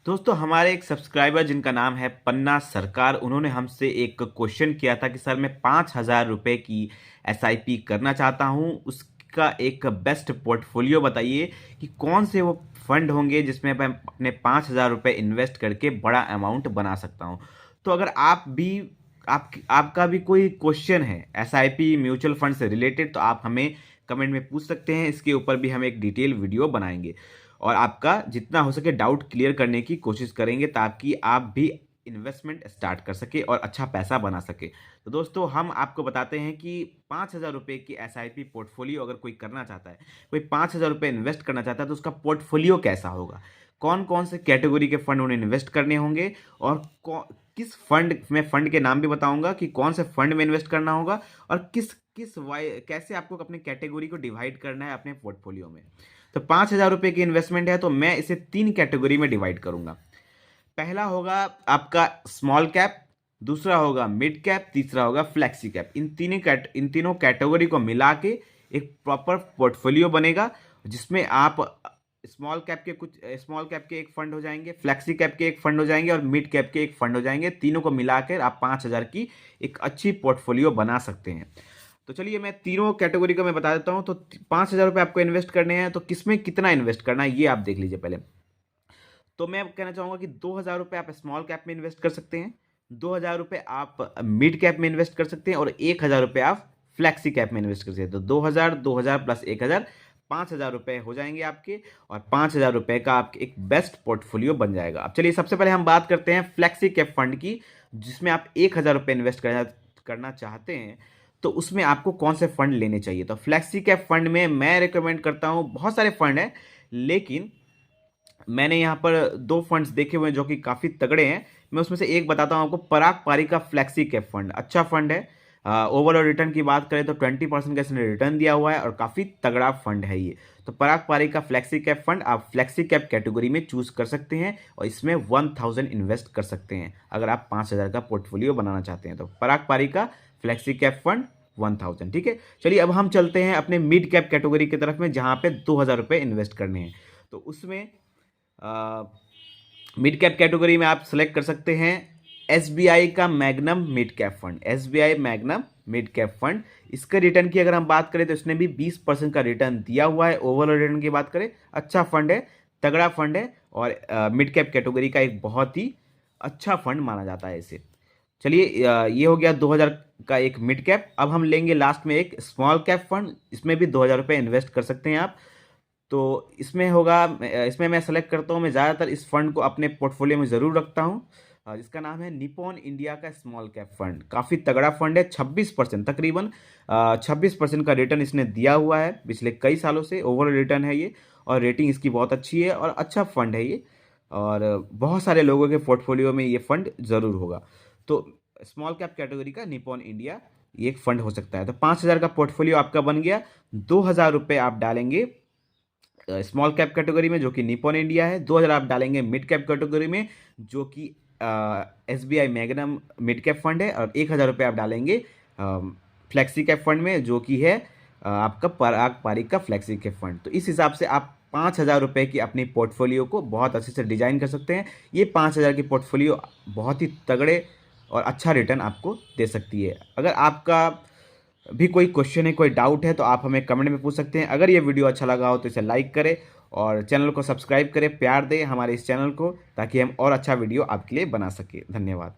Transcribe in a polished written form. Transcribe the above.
दोस्तों हमारे एक सब्सक्राइबर जिनका नाम है पन्ना सरकार, उन्होंने हमसे एक क्वेश्चन किया था कि सर मैं 5,000 रुपये की एसआईपी करना चाहता हूँ, उसका एक बेस्ट पोर्टफोलियो बताइए कि कौन से वो फंड होंगे जिसमें मैं अपने 5,000 रुपये इन्वेस्ट करके बड़ा अमाउंट बना सकता हूँ। तो अगर आपका भी कोई क्वेश्चन है एसआईपी म्यूचुअल फंड से रिलेटेड, तो आप हमें कमेंट में पूछ सकते हैं। इसके ऊपर भी हम एक डिटेल वीडियो बनाएंगे और आपका जितना हो सके डाउट क्लियर करने की कोशिश करेंगे ताकि आप भी इन्वेस्टमेंट स्टार्ट कर सके और अच्छा पैसा बना सके। तो दोस्तों हम आपको बताते हैं कि 5,000 रुपये की एसआईपी पोर्टफोलियो अगर कोई करना चाहता है, कोई 5,000 रुपये इन्वेस्ट करना चाहता है, तो उसका पोर्टफोलियो कैसा होगा, कौन कौन से कैटेगरी के फंड उन्हें इन्वेस्ट करने होंगे और किस फंड में, फंड के नाम भी बताऊंगा कि कौन से फंड में इन्वेस्ट करना होगा और किस किस वाई कैसे आपको अपने कैटेगरी को डिवाइड करना है अपने पोर्टफोलियो में। तो 5,000 रुपये की इन्वेस्टमेंट है तो मैं इसे 3 कैटेगरी में डिवाइड करूंगा। पहला होगा आपका स्मॉल कैप, दूसरा होगा मिड कैप, तीसरा होगा फ्लैक्सी कैप। इन तीनों कैटेगरी को मिला के एक प्रॉपर पोर्टफोलियो बनेगा जिसमें आप स्मॉल कैप के एक फंड हो जाएंगे, फ्लैक्सी कैप के एक फंड हो जाएंगे और मिड कैप के एक फंड हो जाएंगे। तीनों को मिलाकर आप 5,000 की एक अच्छी पोर्टफोलियो बना सकते हैं। तो चलिए मैं तीनों कैटेगरी का मैं बता देता हूं। तो 5,000 रुपये आपको इन्वेस्ट करने हैं, तो किसमें कितना इन्वेस्ट करना है ये आप देख लीजिए पहले। तो मैं कहना चाहूंगा कि 2,000 रुपये आप स्मॉल कैप में इन्वेस्ट कर सकते हैं, 2,000 रुपये आप मिड कैप में इन्वेस्ट कर सकते हैं और 1,000 रुपये आप फ्लैक्सी कैप में इन्वेस्ट कर सकते हैं। तो 2,000, 2,000 प्लस 1,000, 5,000 रुपये हो जाएंगे आपके और 5,000 रुपये का आपके एक बेस्ट पोर्टफोलियो बन जाएगा। अब चलिए सबसे पहले हम बात करते हैं फ्लैक्सी कैप फंड की, जिसमें आप 1,000 रुपये इन्वेस्ट करना चाहते हैं। तो उसमें आपको कौन से फंड लेने चाहिए? तो फ्लैक्सी कैप फंड में मैं रिकमेंड करता हूं, बहुत सारे फंड हैं लेकिन मैंने यहाँ पर 2 फंड्स देखे हुए हैं जो कि काफ़ी तगड़े हैं। मैं उसमें से एक बताता हूँ आपको, पराग पारी का फ्लैक्सी कैप फंड अच्छा फंड है। ओवरऑल रिटर्न की बात करें तो 20% का इसने रिटर्न दिया हुआ है और काफ़ी तगड़ा फंड है ये। तो पराग पारी का फ्लैक्सी कैप फंड आप फ्लैक्सी कैप कैटेगरी में चूज कर सकते हैं और इसमें 1,000 इन्वेस्ट कर सकते हैं अगर आप 5,000 का पोर्टफोलियो बनाना चाहते हैं। तो पराग पारी का फ्लैक्सी कैप फंड 1,000, ठीक है। चलिए अब हम चलते हैं अपने मिड कैप कैटेगरी की तरफ में, जहाँ पे 2,000 रुपये इन्वेस्ट करने हैं। तो उसमें मिड कैप कैटेगरी में आप सेलेक्ट कर सकते हैं एसबीआई का magnum mid cap fund, SBI magnum mid cap fund. इसके रिटर्न की अगर हम बात करें तो इसने भी 20% का रिटर्न दिया हुआ है। ओवरऑल रिटर्न की बात करें अच्छा फंड है, तगड़ा फंड है और मिड कैप कैटेगरी का एक बहुत ही अच्छा फंड माना जाता है इसे। चलिए ये हो गया 2,000 का एक मिड कैप। अब हम लेंगे लास्ट में एक स्मॉल कैप फंड, इसमें भी 2,000 रुपये इन्वेस्ट कर सकते हैं आप। तो इसमें होगा, इसमें मैं सेलेक्ट करता हूँ, मैं ज़्यादातर इस फंड को अपने पोर्टफोलियो में ज़रूर रखता हूँ, जिसका नाम है निपॉन इंडिया का स्मॉल कैप फंड। काफ़ी तगड़ा फंड है, 26% तकरीबन 26% का रिटर्न इसने दिया हुआ है पिछले कई सालों से। ओवरऑल रिटर्न है ये और रेटिंग इसकी बहुत अच्छी है और अच्छा फंड है ये और बहुत सारे लोगों के पोर्टफोलियो में ये फंड ज़रूर होगा। तो स्मॉल कैप कैटेगरी का निपॉन इंडिया ये एक फंड हो सकता है। तो 5,000 का पोर्टफोलियो आपका बन गया। 2,000 रुपये आप डालेंगे स्मॉल कैप कैटेगरी में जो कि निपॉन इंडिया है, 2,000 आप डालेंगे मिड कैप कैटेगरी में जो कि SBI magnum mid cap fund है और 1,000 रुपये आप डालेंगे फ्लैक्सी कैप फंड में जो कि है आपका पराग पारिक का फ्लैक्सी कैप फंड। तो इस हिसाब से आप 5,000 रुपये की अपनी पोर्टफोलियो को बहुत अच्छे से डिजाइन कर सकते हैं। ये 5,000 की पोर्टफोलियो बहुत ही तगड़े और अच्छा रिटर्न आपको दे सकती है। अगर आपका भी कोई क्वेश्चन है, कोई डाउट है तो आप हमें कमेंट में पूछ सकते हैं। अगर ये वीडियो अच्छा लगा हो तो इसे लाइक करें और चैनल को सब्सक्राइब करें, प्यार दें हमारे इस चैनल को ताकि हम और अच्छा वीडियो आपके लिए बना सके। धन्यवाद।